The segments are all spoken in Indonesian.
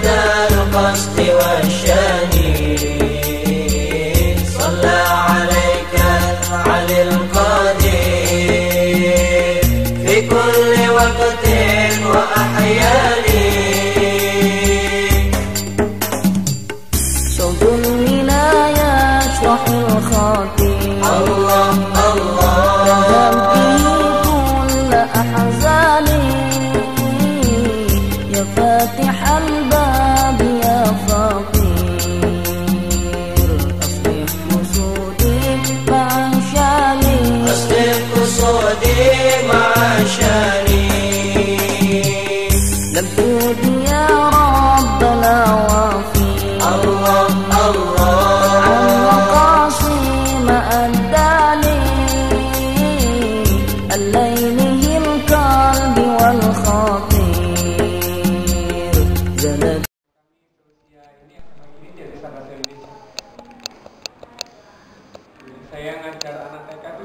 ذا القصد والشان صلى عليك علي القدير في كل وقت وأحيان صوت الولاية اشرح الخاطر الله الله كل أحزاني يا فاتح الباب يا فقير أصلح قصودي مع شاني أصلح قصودي مع شاني لم تودي يا رب العوافي الله الله عن مقاصي ما أداني الليل القلب والخاطر زلت. Saya ngajar anak TK itu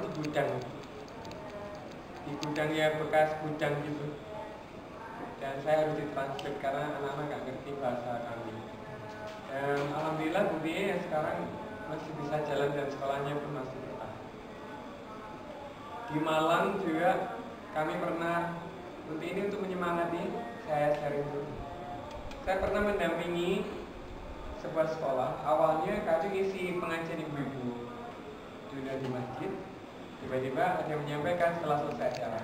di gudang ya, bekas gudang gitu, dan saya harus ditranslate karena anak-anak nggak ngerti bahasa kami. Dan alhamdulillah buktinya ya sekarang masih bisa jalan dan sekolahnya pun masih bertahan. Di Malang juga kami pernah seperti ini untuk menyemangati, saya sharing dulu. Saya pernah mendampingi sebuah sekolah. Awalnya kami isi pengajian ibu-ibu di masjid. Tiba-tiba ada yang menyampaikan setelah selesai acara,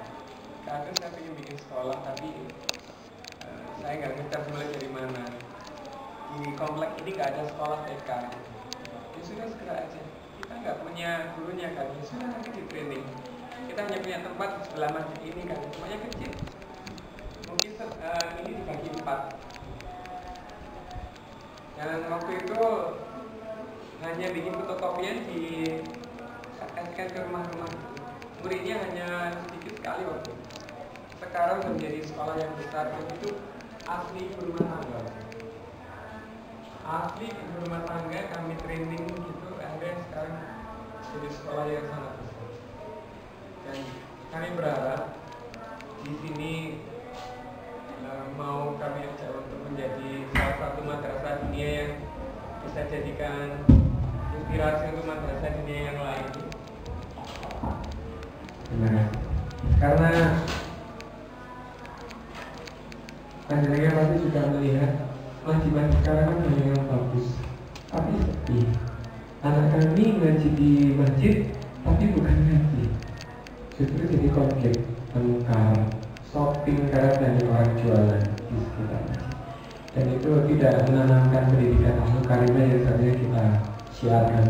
"Kak, saya ingin bikin sekolah, tapi saya nggak ngerti harus mulai dari mana. Di komplek ini nggak ada sekolah TK." Ya sudah, segera aja. Kita nggak punya gurunya kan. Ya sudah, nanti di training. Kita hanya punya tempat di sebelah masjid ini kan, semuanya kecil. Mungkin ini dibagi 4. Dan waktu itu hanya bikin fotokopian di kasihkan ke rumah-rumah. Muridnya hanya sedikit sekali waktu itu. Sekarang menjadi sekolah yang besar, dan itu asli berumah tangga. Asli berumah tangga, kami training gitu, akhirnya sekarang jadi sekolah yang sangat besar. Dan kami berharap di sini mau kami ajak untuk menjadi salah satu madrasah dunia yang bisa jadikan inspirasi untuk madrasah dunia yang lain. Karena panjenengan pasti sudah melihat masjid-masjid sekarang kan banyak yang bagus, tapi sepi. Anak kami ngaji di masjid, tapi bukan ngaji, justru jadi konflik, tengkar, shopping karena banyak orang jualan di sekitar masjid. Dan itu tidak menanamkan pendidikan akhlak karimah yang seharusnya kita siarkan.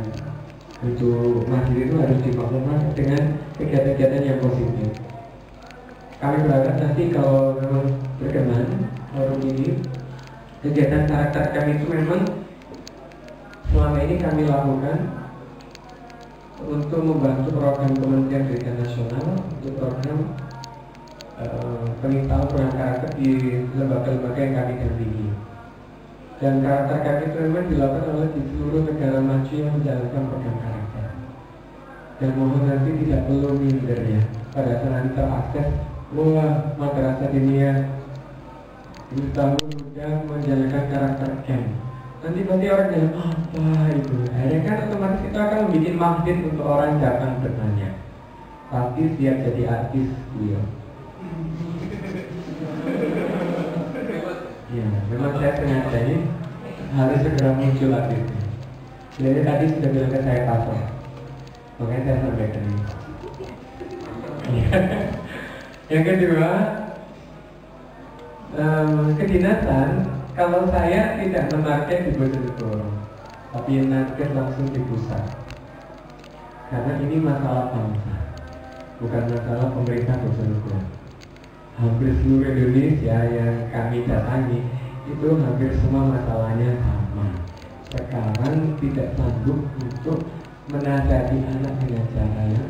Untuk masjid itu harus dibangun dengan kegiatan-kegiatan yang positif. Kami berharap nanti kalau memang berkenan forum ini, kegiatan karakter kami itu memang selama ini kami lakukan untuk membantu program Kementerian Pendidikan Nasional untuk program pengintalan program karakter di lembaga-lembaga yang kami dampingi. Dan karakter kami itu memang dilakukan oleh di seluruh negara maju yang menjalankan program karakter. Dan mohon nanti tidak perlu mindernya pada saat kita akses, wah madrasah dunia di tahun muda menjalankan karakter camp. Nanti pasti orang bilang apa itu? Akhirnya kan otomatis kita akan membuat magnet untuk orang datang bertanya. Pasti siap jadi artis beliau. Ya, memang saya sengaja ini harus segera muncul artisnya. Jadi tadi sudah bilang ke saya pasang, makanya saya sampaikan ini. Yang kedua, kedinasan. Kalau saya tidak menarget di Bojonegoro, tapi narget langsung di pusat. Karena ini masalah bangsa, bukan masalah pemerintah Bojonegoro. Hampir seluruh Indonesia yang kami datangi itu hampir semua masalahnya sama. Sekarang tidak sanggup untuk menasihati anak dengan cara yang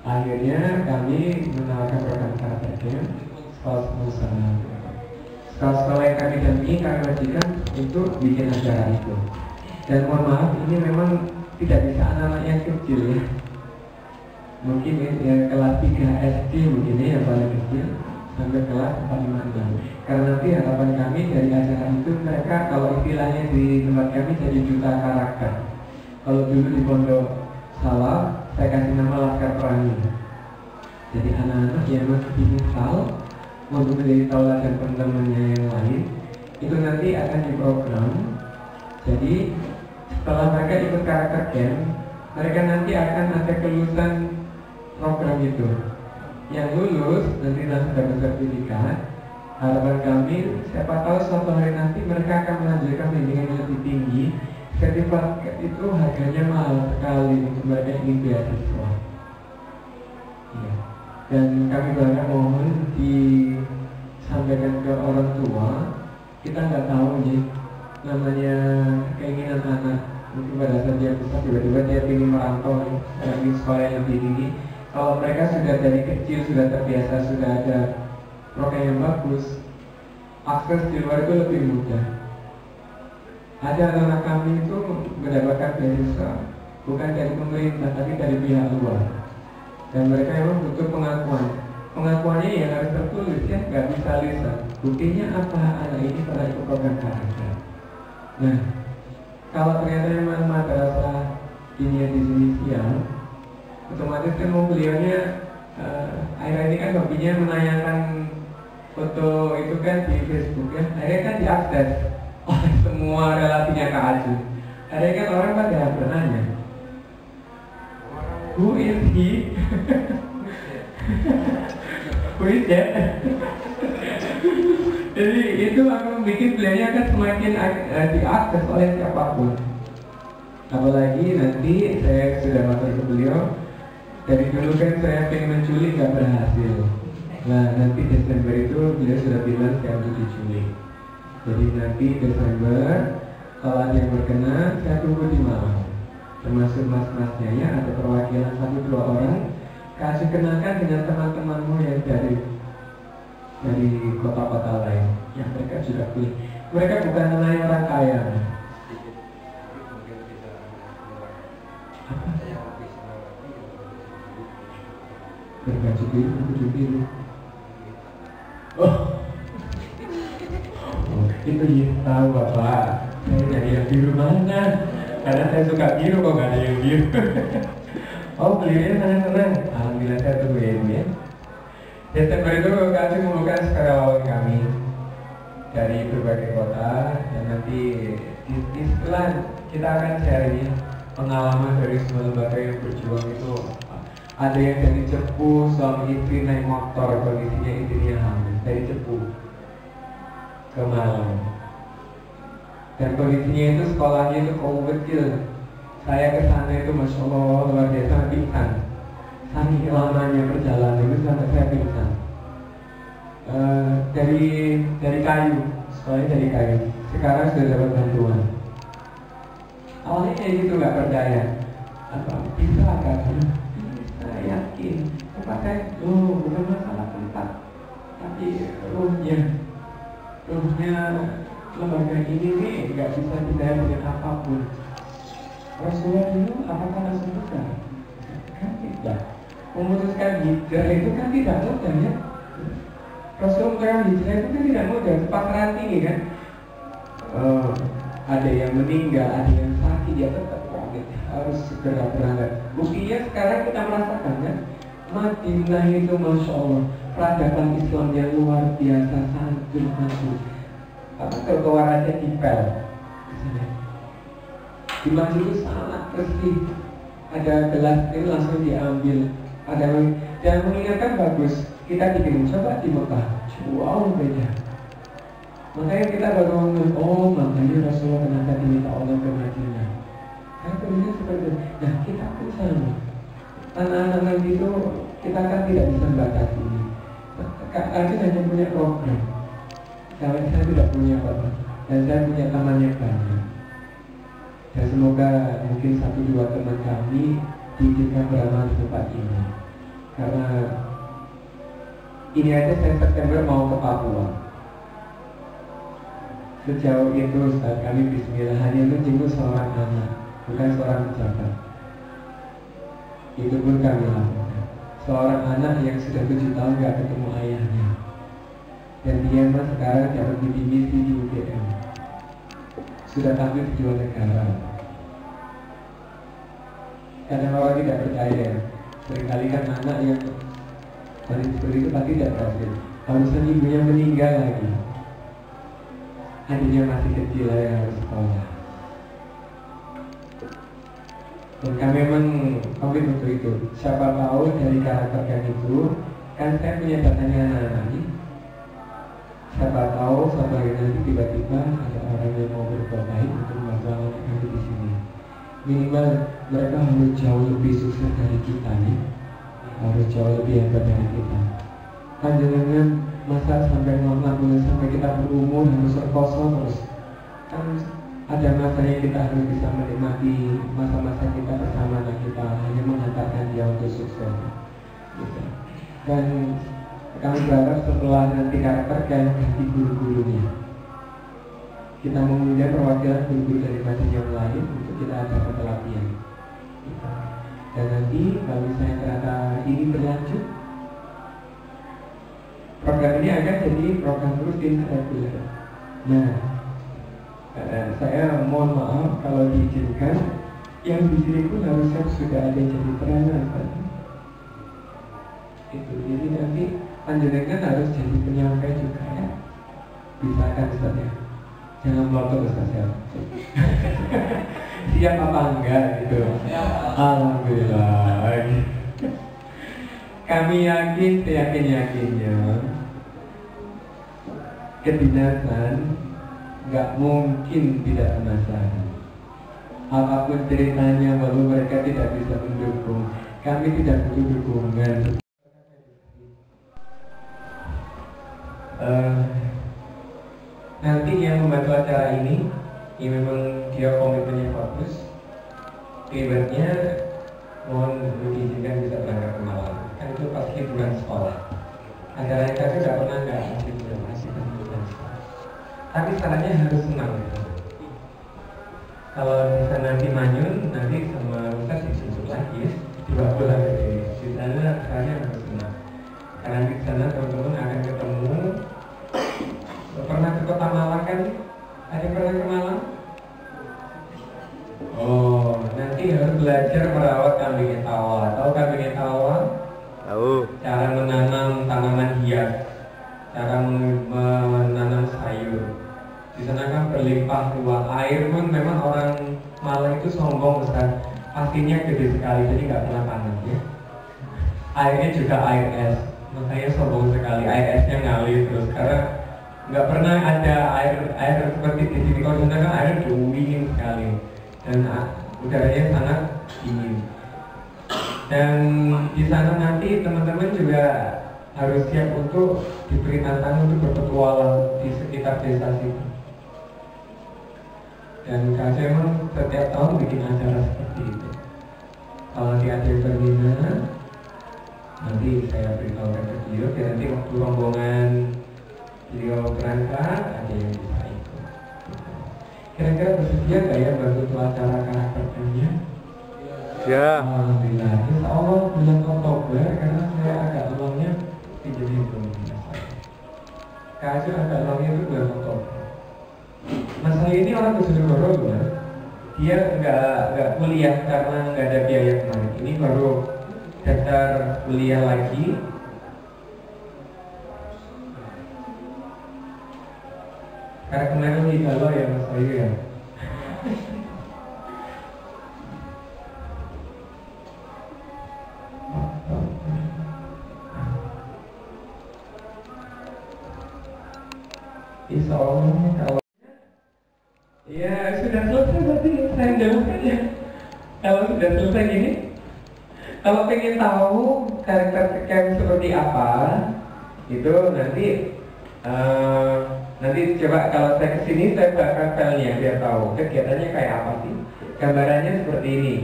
akhirnya kami menawarkan program karakternya sekolah yang kami dampingi, kami wajibkan untuk bikin acara itu. Dan mohon maaf, ini memang tidak bisa anak-anak yang kecil ya. Mungkin yang kelas 3 SD begini yang paling kecil sampai kelas 456. Karena nanti harapan kami dari acara itu mereka kalau istilahnya di tempat kami jadi duta karakter. Kalau dulu di Pondok Salaf saya kasih nama Laskar Pelangi. Jadi anak-anak yang masih diinstal untuk menjadi tauladan teman-temannya yang lain itu nanti akan diprogram. Jadi setelah mereka ikut karakter camp, mereka nanti akan ada kelulusan program itu. Yang lulus nanti langsung dapat sertifikat. Harapan kami, siapa tahu suatu hari nanti mereka akan melanjutkan pendidikan yang lebih tinggi. Sertifikat itu harganya mahal sekali untuk mereka ingin beasiswa. Ya. Dan kami banyak mohon disampaikan ke orang tua. Kita nggak tahu nih namanya keinginan anak. Mungkin pada saat dia besar tiba-tiba dia ingin merantau dari sekolah yang lebih tinggi. Kalau mereka sudah dari kecil sudah terbiasa, sudah ada program yang bagus, akses di luar itu lebih mudah. Ada anak-anak kami itu mendapatkan beasiswa bukan dari pemerintah tapi dari pihak luar. Dan mereka memang butuh pengakuan. Pengakuannya yang harus tertulis ya, nggak bisa lisan. Buktinya apa? Anak ini pernah ikut program karakter. Nah, kalau ternyata memang madrasah ini di sini siang, otomatis kan mau beliaunya akhirnya ini kan hobinya menayangkan foto itu kan di Facebook ya. Akhirnya kan diakses oleh semua relasinya Kak Aju. Akhirnya kan orang pada bertanya, who is he? Who is that? Jadi itu akan bikin beliaunya kan semakin diakses oleh siapapun. Apalagi nanti saya sudah masuk ke beliau. Dari dulu kan saya pengen menculik nggak berhasil. Nah nanti Desember itu beliau sudah bilang saya untuk diculik. Jadi nanti Desember kalau ada yang berkenan saya tunggu di Malang. Termasuk mas-masnya ya, ada perwakilan 1-2 orang. Kasih kenalkan dengan teman-temanmu yang dari kota-kota lain yang mereka sudah pilih. Mereka bukan nelayan orang kaya. Berbaju biru. Oh, itu ya tahu Bapak. Saya dari yang biru mana? Karena saya suka biru kok nggak ada yang biru. Oh, belinya senang-senang. Alhamdulillah saya tunggu ya. Desember itu kami membuka sukarelawan kami dari berbagai kota dan nanti di setelah kita akan sharing pengalaman dari semua lembaga yang berjuang itu. Ada yang dari Cepu, suami istri naik motor, kondisinya istrinya hamil dari Cepu ke Malang. Dan kondisinya itu sekolahnya itu kaum kecil. Saya ke sana itu masya Allah luar biasa pingsan. Saking lamanya perjalanan itu sampai saya pingsan. Dari kayu, sekolahnya dari kayu. Sekarang sudah dapat bantuan. Awalnya kayak gitu nggak percaya. Apa bisa kan? Saya yakin. Pakai bukan masalah tempat, tapi ruhnya lembaga ini nih nggak bisa dibayar dengan apapun. Rasulullah dulu apakah langsung buka? Kan tidak. Memutuskan hijrah itu kan tidak mudah ya. Rasulullah hijrah itu kan tidak mudah. Pasaran tinggi kan. Ada yang meninggal, ada yang sakit, dia tetap harus segera berangkat. Buktinya sekarang kita merasakan kan. Madinah itu masya Allah peradaban Islam yang luar biasa, sanjung. Apa trotoar aja dipel. Di masjid itu sangat bersih. Ada gelas ini langsung diambil. Ada dan mengingatkan bagus. Kita dikirim coba di Mekah. Wow beda. Makanya kita baru ngomong, oh makanya Rasulullah kenapa diminta Allah ke Madinah. Karena kondisinya seperti itu. Nah kita pun sama. Anak-anak itu kita kan tidak bisa membatasi ini. Kak Adi hanya punya program. Saya tidak punya apa-apa. Dan saya punya temannya banyak. Dan semoga mungkin 1-2 teman kami diizinkan beramal di tempat ini. Karena ini aja saya September mau ke Papua. Sejauh itu Ustaz kami bismillah hanya menjenguk seorang anak, bukan seorang pejabat. Itu pun kami lakukan. Seorang anak yang sudah 7 tahun gak ketemu ayahnya. dan dia mas sekarang dapat bimbing misi di UGM, sudah tampil di 2 negara. Kadang orang tidak percaya, seringkali kan anak yang seperti itu pasti tidak berhasil. Harusnya ibunya meninggal lagi, adiknya masih kecil yang harus sekolah. Dan kami memang komit untuk itu. Siapa tahu dari karakter kami itu, kan saya punya datanya anak-anak ini. Siapa tahu suatu hari nanti tiba-tiba ada orang yang mau berbuat baik untuk membantu anak kami di sini. Minimal mereka harus jauh lebih sukses dari kita nih, harus jauh lebih hebat dari kita. Kan jangan masa sampai 60 sampai kita berumur harus kosong terus. Kan ada masanya kita harus bisa menikmati masa-masa kita bersama anak kita, hanya menghantarkan dia untuk sukses gitu. Dan kami berharap setelah nanti karakter kalian ganti guru-gurunya, kita memuliakan perwakilan guru-guru dari masjid yang lain untuk kita adakan pelatihan gitu. Dan nanti kalau misalnya ternyata ini berlanjut, program ini akan jadi program rutin reguler. Nah, saya mohon maaf kalau diizinkan, yang di sini pun harusnya sudah ada jadi trainer kan? Itu jadi nanti panjenengan harus jadi penyampai juga ya. Bisa kan Ustaz ya? Jangan melotot Ustaz ya. Siap apa enggak gitu? Alhamdulillah. Kami yakin, yakin-yakinnya kedinasan nggak mungkin tidak penasaran. Apapun ceritanya, walau mereka tidak bisa mendukung, kami tidak butuh dukungan. Nanti yang membantu acara ini memang dia komitmennya bagus. Ibaratnya mohon diizinkan bisa berangkat ke Malang. Kan itu pasti bulan sekolah. Acara yang kami tidak pernah nggak masih bulan sekolah. Tapi caranya harus senang gitu. Kalau bisa nanti manyun, nanti sama Ustaz dijemput lagi ya, dibawa pulang di sana. Caranya harus senang. Karena di sana teman-teman akan ketemu. Pernah ke Kota Malang kan? Ada yang pernah ke Malang? Oh, nanti harus belajar merawat kambing etawa. Tahu kambing etawa? Tahu. Cara menanam tanaman hias, cara menanam sayur. Di sana kan berlimpah ruah air pun memang orang Malang itu sombong Ustaz. Pastinya gede sekali, jadi nggak pernah panas ya. Airnya juga air es, makanya sombong sekali. Air esnya ngalir terus karena nggak pernah ada air seperti di sini. Kalau di sana kan air dingin sekali dan udaranya sangat dingin. Dan di sana nanti teman-teman juga harus siap untuk diberi tantangan untuk berpetualang di sekitar desa situ. Dan kami memang setiap tahun bikin acara seperti itu. Kalau nanti ada yang berminat, nanti saya beritahu ke beliau. Dan nanti waktu rombongan beliau berangkat, ada yang bisa ikut. Kira-kira bersedia nggak ya bantu acara karakternya? Ya. Alhamdulillah. Insya Allah bulan Oktober, karena saya agak longnya jadi belum biasa. Kasih agak longnya itu bulan Oktober. Mas Ali ini orang Bojonegoro bukan? Dia nggak kuliah karena nggak ada biaya kemarin. Ini baru daftar kuliah lagi. Karena kemarin di Galau ya Mas Ayu ya. Insya Allah kalau ya sudah selesai berarti saya jawabkan ya. Kalau sudah selesai gini, kalau pengen tahu karakter camp seperti apa, itu nanti coba kalau saya kesini saya bakal filenya biar tahu kegiatannya kayak apa sih. Gambarannya seperti ini.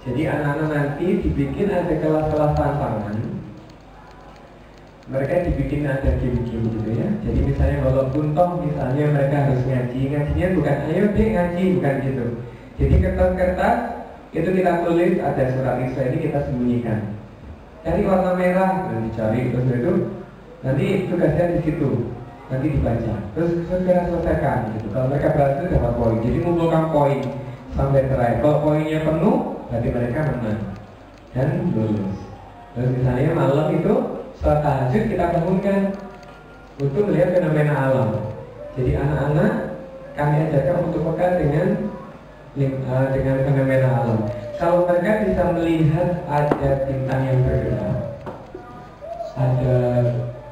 Jadi anak-anak nanti dibikin ada kelas-kelas tantangan. Mereka dibikin ada game-game gitu ya. Jadi misalnya walaupun toh misalnya mereka harus ngajinya bukan ayo deh ngaji, bukan gitu. Jadi kertas-kertas itu kita tulis ada surat Isra ini kita sembunyikan. Cari warna merah, dan dicari terus itu nanti tugasnya di situ. nanti dibaca, terus segera selesaikan gitu. Kalau mereka berhasil dapat poin, jadi mengumpulkan poin sampai terakhir. Kalau poinnya penuh, berarti mereka menang dan lulus. Terus misalnya malam itu setelah tahajud kita bangunkan untuk melihat fenomena alam. Jadi anak-anak kami ajarkan untuk peka dengan fenomena alam. Kalau mereka bisa melihat ada bintang yang bergerak, ada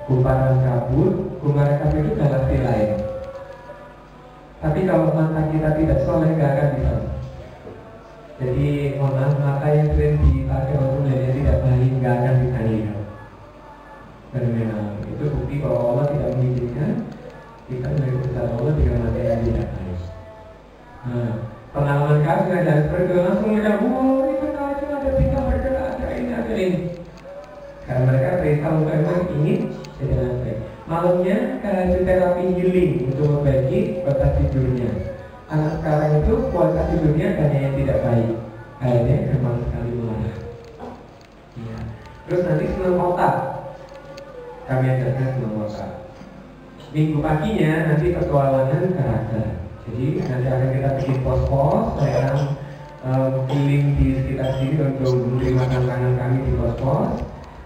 gumpalan kabut itu galaksi lain. Tapi kalau mata kita tidak soleh, nggak akan bisa. Jadi mohon maaf, mata yang sering dipakai untuk melihatnya tidak baik, nggak akan bisa lihat fenomena alam. Itu bukti bahwa Allah tidak mengizinkan kita melihat besar Allah dengan mata yang tidak baik. Nah, pengalaman kami ada seperti itu, langsung mereka, wow, itu ada bintang bergerak, ada ini. Karena mereka beritahu memang ingin jadi anak baik. Malamnya karena terapi healing untuk memperbaiki kualitas tidurnya. Anak sekarang itu kualitas tidurnya banyak yang tidak baik, akhirnya gampang sekali marah. Ya. Terus nanti senang otak, kami ajarkan senang otak. Minggu paginya nanti petualangan karakter. Jadi nanti akan kita bikin pos-pos, saya akan keliling di sekitar sini untuk menerima tantangan kami di pos-pos.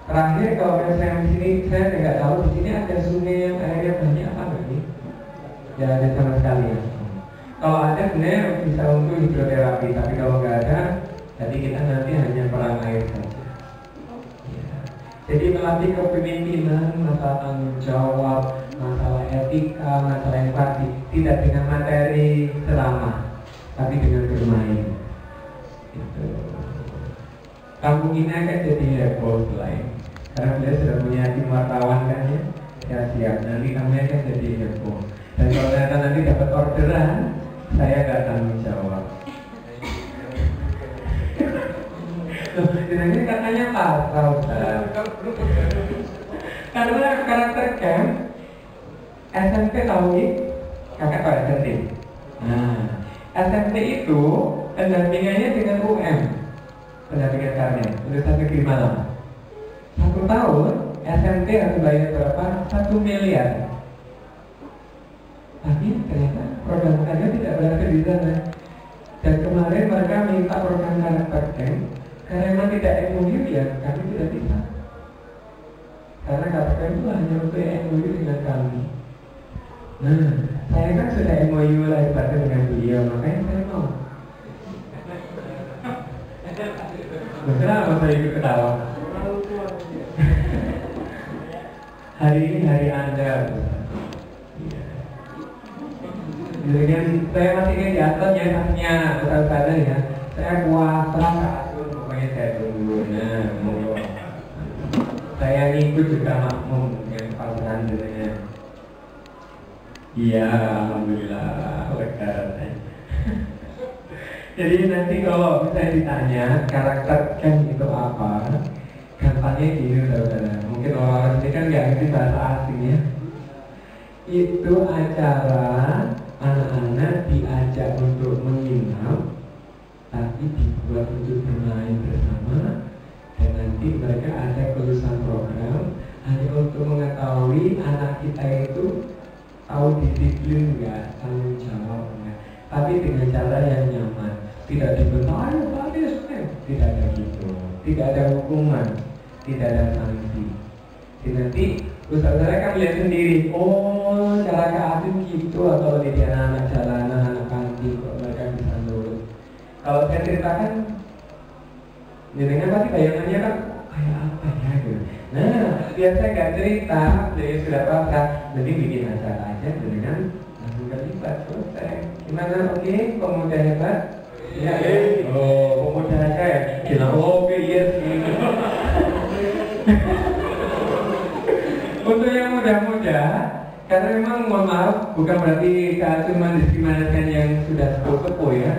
Terakhir kalau saya di sini, saya tidak tahu di sini ada sungai yang airnya banyak apa enggak nih? Ya ada sama sekali ya. Kalau ada sebenarnya bisa untuk hidroterapi, tapi kalau nggak ada, jadi kita nanti hanya perang air saja. Ya. Jadi melatih kepemimpinan, masalah tanggung jawab, masalah etika, masalah empati, tidak dengan materi ceramah, tapi dengan bermain. Gitu. Kampung ini akan jadi heboh lain, karena beliau sudah punya tim wartawan kan ya siap. Nanti kami akan jadi heboh. Dan kalau ternyata nanti dapat orderan, saya nggak tanggung jawab. Ini katanya pasal. Karena karakter camp SMP tahu nih, kakak tahu SMP. Nah, SMP itu pendampingannya dengan UM, pendampingan karya untuk 1 kiri malam. 1 tahun SMP harus bayar berapa? 1 miliar. Tapi ternyata program karya tidak berhasil di sana. Dan kemarin mereka minta program karakter camp, karena memang tidak MOU ya, kami tidak bisa. Karena karakter itu hanya untuk MOU dengan kami. Nah, saya kan sudah MOU lah ibaratnya dengan beliau, makanya saya mau. Kenapa saya ikut ketawa? Hari ini hari Anda. Dengan saya masih ingin di atas ya, tasnya besar-besar ya. Saya puasa, pokoknya saya tunggu. Nah, monggo. Saya ngikut juga makmum dengan pasangan sebenarnya. Iya, alhamdulillah, lega rasanya. Jadi nanti kalau misalnya ditanya karakter camp itu apa, gampangnya gini saudara. Mungkin orang-orang ini kan nggak ngerti bahasa asing ya. Itu acara anak-anak diajak untuk menginap, tapi dibuat untuk bermain bersama. Dan nanti mereka ada kelulusan program hanya untuk mengetahui anak kita itu tahu disiplin nggak, tanggung jawab nggak, tapi dengan cara yang nyaman, tidak dibentak, ayo bagus, tidak ada gitu, tidak ada hukuman, tidak ada sanksi. Jadi nanti saudara kan lihat sendiri, oh cara Kak Asim gitu, atau di anak-anak jalanan, anak panti, kok mereka bisa nurut. Kalau saya ceritakan, jenengan pasti bayangannya kan kayak apa ya gitu. Nah, biar saya nggak cerita, jadi sudah pasrah, jadi bikin acara aja dengan langsung terlibat, selesai. Gimana? Oke, pemuda hebat? Ya, oh pemuda aja ya? Gila, oke, yes. Untuk yang muda-muda, karena memang mohon maaf, bukan berarti cuma diskriminasikan yang sudah sepuh-sepuh ya.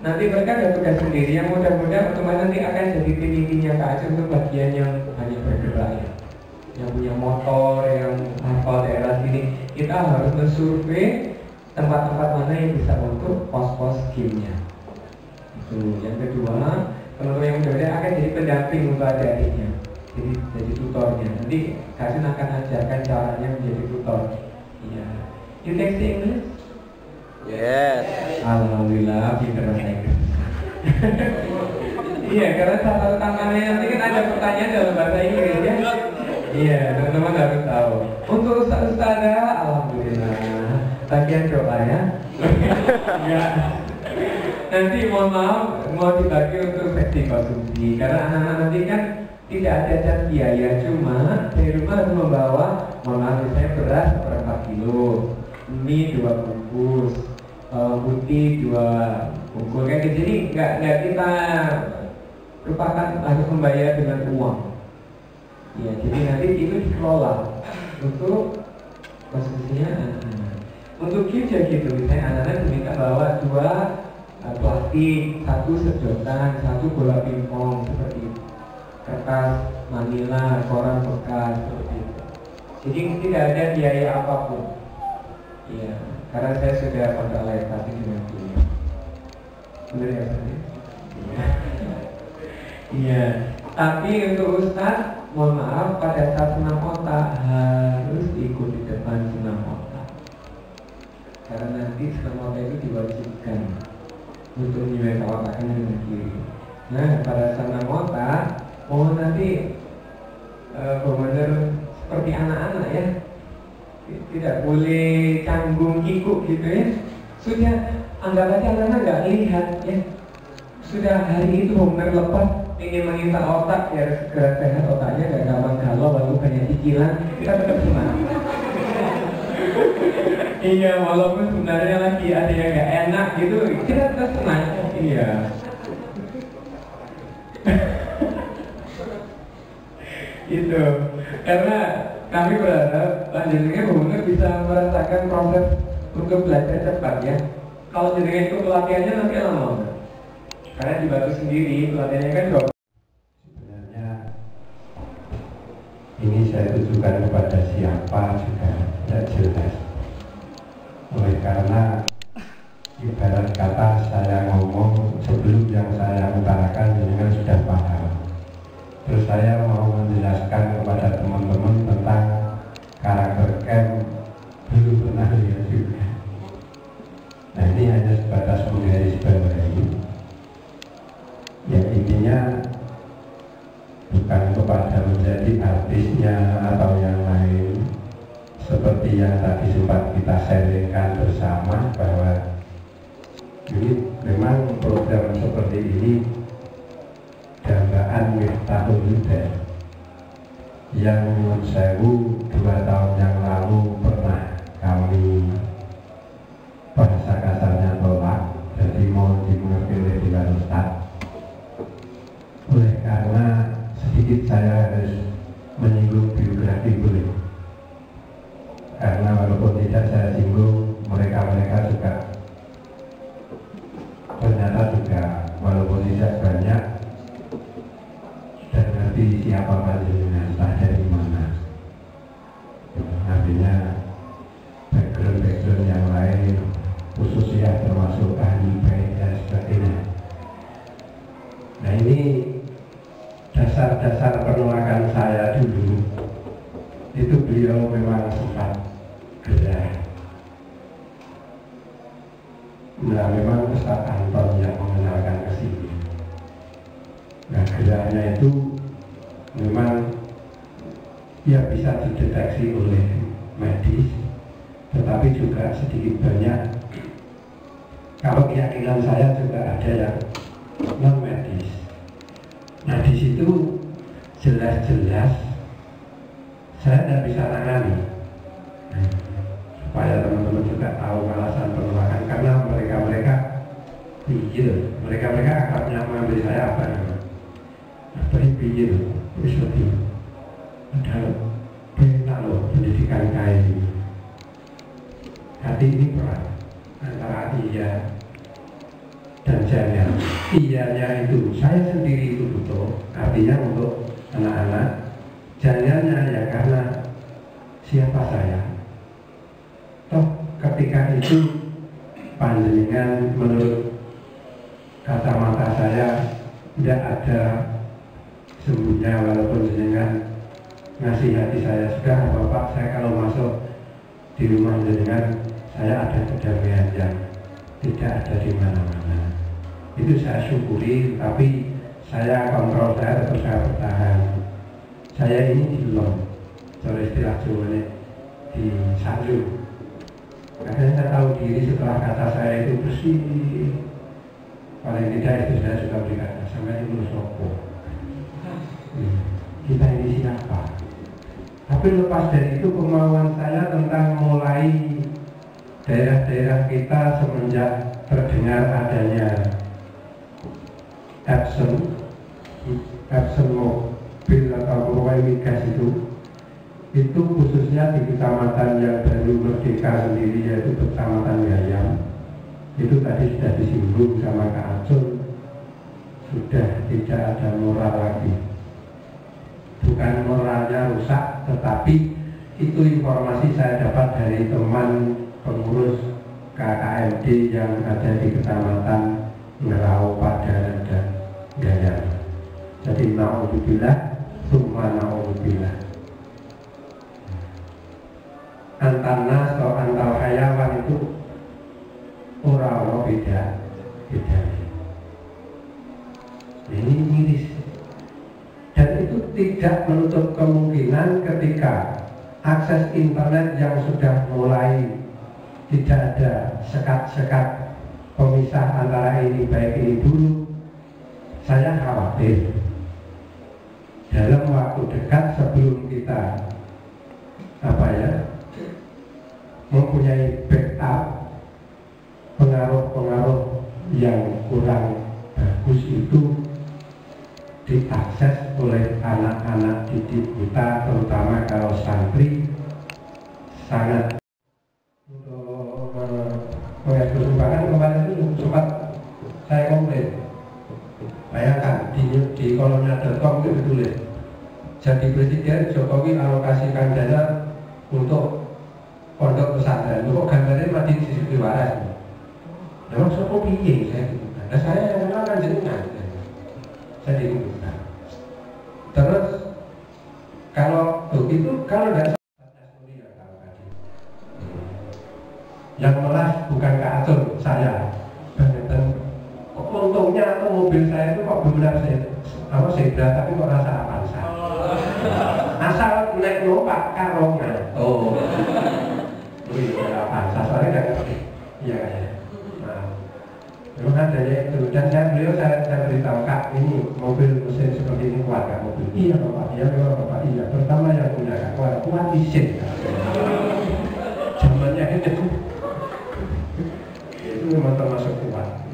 Nanti mereka ada tugas sendiri, yang muda-muda otomatis nanti akan jadi tim-timnya Kak Aceh untuk bagian yang hanya bergerak ya, yang punya motor, yang hafal daerah sini. Kita harus mensurvei tempat-tempat mana yang bisa untuk pos-pos skillnya. Itu. Yang kedua, teman-teman yang muda akan jadi pendamping untuk adik-adiknya, jadi tutornya. Nanti Kak Aceh akan ajarkan caranya menjadi tutor. Iya. You can speak English? Yes. Alhamdulillah, pintar bahasa Inggris. Iya, karena salah satu tantangannya nanti kan ada pertanyaan dalam bahasa Inggris ya. Iya, teman-teman harus tahu. Untuk ustaz-ustazah, alhamdulillah. Bagian doa ya. Iya. Nanti mohon maaf, mau dibagi untuk seksi konsumsi. Karena anak-anak nanti kan tidak ada cas biaya, cuma dari rumah harus membawa, mohon maaf, misalnya beras 4 kilo, mie 2 bungkus, putih 2 bungkus kan. Jadi nggak kita lupakan harus membayar dengan uang. Ya, jadi nanti itu dikelola untuk konsumsinya anak-anak. Untuk gift ya gitu, misalnya anak-anak diminta bawa 2 plastik, 1 sedotan, 1 bola pingpong seperti itu, kertas manila, koran bekas seperti itu. Jadi tidak ada biaya apapun. Iya, karena saya sudah konsultasi dengan beliau. Benar ya Ustaz? Iya. Iya. Tapi untuk Ustaz, mohon maaf, pada saat senam otak harus ikut di depan senam otak. Karena nanti senam otak itu diwajibkan untuk menyuai otaknya dengan kiri. Nah, pada senam otak, mohon nanti benar seperti anak-anak ya, tidak boleh canggung kikuk gitu ya. Sudah anggap aja anak-anak nggak lihat ya. Sudah hari itu benar lepas ingin mengintar otak biar segera sehat otaknya, nggak gampang galau walaupun banyak cicilan, kita tetap senang. Iya, walaupun sebenarnya lagi ada yang nggak enak gitu, kita tetap senang. Iya. Itu karena kami berharap lanjutnya benar bisa merasakan proses untuk belajar cepat ya. Kalau jenengan itu pelatihannya nanti lama, karena di Batu sendiri pelatihannya kan dok. Sebenarnya ini saya tujukan kepada siapa juga tidak jelas. Oleh karena ibarat kata saya ngomong sebelum yang saya utarakan jenengan sudah paham. Terus saya mau menjelaskan kepada teman-teman tentang karakter camp, belum pernah lihat juga. Nah ini hanya sebatas menggarisbawahi. Ya intinya bukan kepada menjadi artisnya atau yang lain. Seperti yang tadi sempat kita sharingkan bersama bahwa ini memang program seperti ini dambaan Miftahul Huda yang sewu 2 tahun yang lalu pernah kami bahasa kasarnya tolak, jadi mohon dimengerti oleh Dewan Ustaz. Oleh karena sedikit saya harus menyinggung biografi beliau, karena walaupun tidak saya singgung, mereka juga ternyata juga walaupun tidak banyak dan ngerti siapa panjenengan, entah dari mana. Artinya background yang lain, khususnya termasuk ahli bait dan sebagainya. Nah ini dasar-dasar penolakan saya dulu itu beliau memang sempat gerah. Nah memang Ustaz Anton yang mengenalkan ke sini. Nah gerahnya itu memang ya bisa dideteksi oleh medis, tetapi juga sedikit banyak kalau keyakinan saya juga ada yang non medis. Nah di situ jelas-jelas saya tidak bisa tangani, supaya teman-teman juga tahu alasan penolakan, karena mereka akrabnya mengambil saya apa namanya, berpikir terus lebih ada benar loh pendidikan kayak ini. Hati ini berat antara iya dan jangan. Iyanya itu saya sendiri itu betul, artinya untuk anak-anak. Jangannya ya karena siapa saya. Toh ketika itu panjenengan menurut kacamata saya tidak ada sembuhnya, walaupun jenengan ngasih hati saya sudah Bapak, saya kalau masuk di rumah jenengan saya ada kedamaian yang tidak ada di mana-mana. Itu saya syukuri, tapi saya kontrol, saya tetap saya bertahan. Saya ini dilom, kalau istilah Jawa di sanjung. Karena saya tahu diri setelah kata saya itu bersih. Paling tidak itu saya sudah berkata, sampai itu sopo. Kita ini siapa? Tapi lepas dari itu kemauan saya tentang mulai daerah-daerah kita semenjak terdengar adanya Epson mobil atau pawai migas itu khususnya di kecamatan yang baru merdeka sendiri, yaitu kecamatan Gayam. Itu tadi sudah disinggung sama Kak Acun, sudah tidak ada moral lagi. Bukan moralnya rusak, tetapi itu informasi saya dapat dari teman pengurus KKMD yang ada di kecamatan Ngerau, Padanan, dan Gayam. Jadi na'udzubillah, summa na'udzubillah. Antar nas atau antar hayawan itu orang beda. Ini miris. Dan itu tidak menutup kemungkinan ketika akses internet yang sudah mulai tidak ada sekat-sekat pemisah antara ini baik ini buruk. Saya khawatir dalam waktu dekat sebelum kita mempunyai backup, pengaruh-pengaruh yang kurang bagus itu diakses oleh anak-anak didik kita, terutama kalau santri sangat untuk mengekspresikan. Kemarin itu sempat saya komplain, bayangkan di kolomnya.com itu ditulis jadi presiden Jokowi alokasikan dana untuk pondok pesantren. Kok gambarnya Madin Siswi Waras? Memang sopo piye saya gitu. Nah, saya yang kenal kan jenengan. Saya dibuka. Terus kalau begitu, kalau tidak yang melas bukan Kak Atur, saya. Kok untungnya atau mobil saya itu kok benar Zebra, tapi kok rasa Avanza. Asal naik numpak karongan. Oh. Avanza soalnya nggak ngerti. Iya kan ya. Memang adanya itu, dan saya beritahu Kak, ini mobil mesin seperti ini kuat Kak mobil. Iya Bapak, iya memang Bapak, iya. Pertama yang punya Kak kuat isin. Zamannya itu memang termasuk kuat.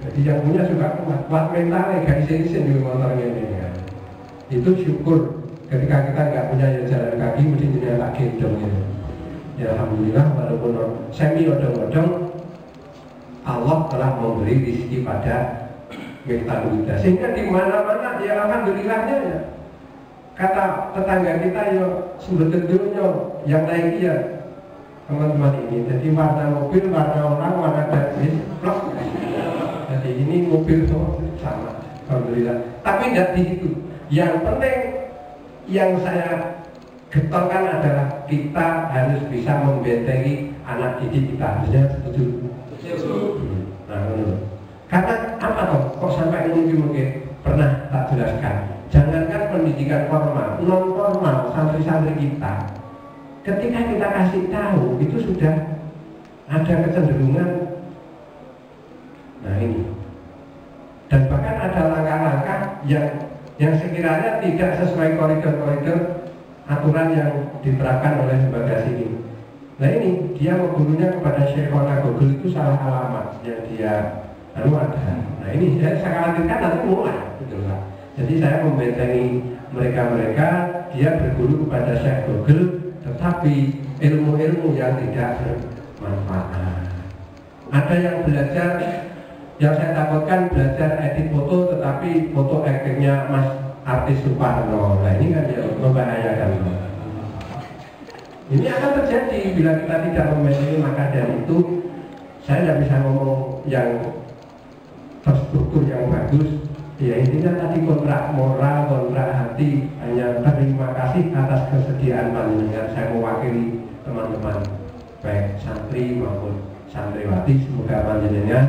Jadi yang punya juga kuat mentalnya, gak isin-isin di motornya ini kan. Itu syukur ketika kita nggak punya yang jalan kaki, mesti punya tak gendong ya. Ya alhamdulillah, walaupun semi odong-odong, Allah telah memberi rezeki pada mental kita, sehingga di mana-mana ya alhamdulillahnya ya. Kata tetangga kita ya sebetulnya yang naik ya teman-teman ini. Jadi warna mobil, warna orang, warna garis, plok. Jadi ini mobil semua sama, alhamdulillah. Tapi tidak di situ. Yang penting yang saya getolkan adalah kita harus bisa membentengi anak didik kita. Harusnya setuju. Nah, karena apa toh? Kok sampai ini mungkin pernah tak jelaskan. Jangankan pendidikan formal, non formal, santri-santri kita, ketika kita kasih tahu itu sudah ada kecenderungan. Nah ini, dan bahkan ada langkah-langkah yang sekiranya tidak sesuai koridor-koridor aturan yang diterapkan oleh lembaga sini. Nah ini dia gurunya kepada Syekhona Google itu salah alamat yang dia ada. Nah ini saya khawatirkan nanti mulai gitu lah. Jadi saya membentengi mereka-mereka, dia berguru kepada Syekh Google, tetapi ilmu-ilmu yang tidak bermanfaat. Ada yang belajar, yang saya takutkan belajar edit foto, tetapi foto aktingnya Mas artis Suparno. Nah ini kan ya membahayakan. Ini akan terjadi bila kita tidak memiliki. Maka dari itu saya tidak bisa ngomong yang terstruktur yang bagus. Ya intinya tadi kontrak moral, kontrak hati, hanya terima kasih atas kesediaan panjenengan saya mewakili teman-teman baik santri maupun santriwati, semoga panjenengan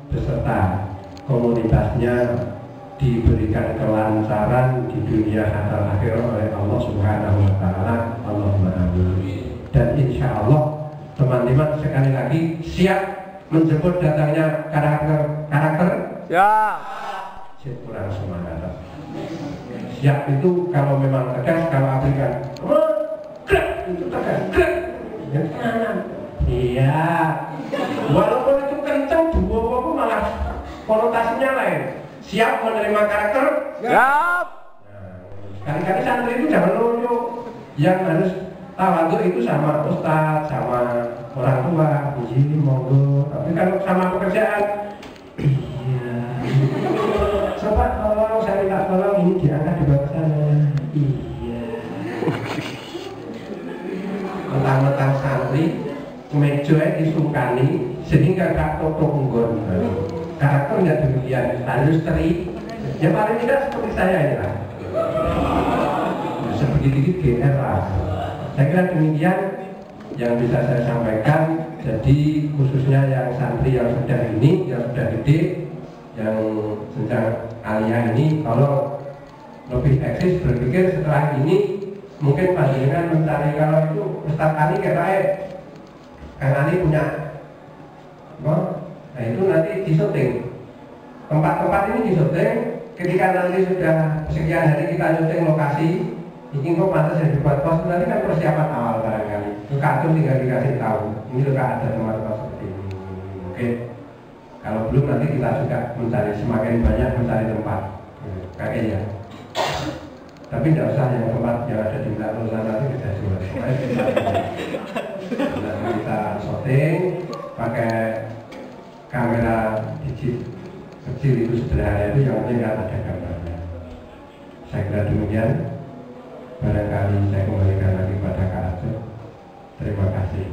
beserta komunitasnya diberikan kelancaran di dunia dan akhirat oleh Allah Subhanahu wa taala. Allahumma amin. Dan insya Allah teman-teman sekali lagi siap menjemput datangnya karakter Ya. saya kurang semangat. Siap itu kalau memang tegas, kalau aplikan itu tegas, yang kanan iya, walaupun itu kencang dua malah konotasinya lain. Siap menerima karakter? Siap. Nah, kali-kali santri itu jangan nunjuk. Yang harus tawaduk itu sama ustadz, sama orang tua. Ini monggo. Tapi kalau sama pekerjaan, iya. Coba tolong, saya minta tolong ini diangkat di bawah sana. Iya. Mentang-mentang santri, meja disungkani sehingga gak toto unggon. Karakternya demikian, harus teri. Ya paling tidak seperti saya ini lah. Sedikit-sedikit GR lah. Saya kira demikian yang bisa saya sampaikan. Jadi khususnya yang santri yang sudah ini, yang sudah gede, yang sedang aliyah ini, kalau lebih eksis berpikir setelah ini mungkin panjenengan mencari, kalau itu Ustaz Ali kayak Kang Ali punya, nah itu nanti disyuting. Tempat-tempat ini disyuting. Ketika nanti sudah sekian hari kita syuting lokasi, ini kok pantas yang dibuat pos, nanti kan persiapan awal barangkali. Kartun tinggal dikasih tahu, ini juga ada tempat-tempat seperti ini. Oke. Kalau belum nanti kita juga mencari, semakin banyak mencari tempat. Kakek ya. Tapi tidak usah yang tempat yang ada di belakang sana nanti kita jual. Kita syuting pakai kamera kecil itu sederhana itu, yang penting ada gambarnya. Saya kira demikian. Barangkali saya kembalikan lagi kepada Kak Aceh. Terima kasih.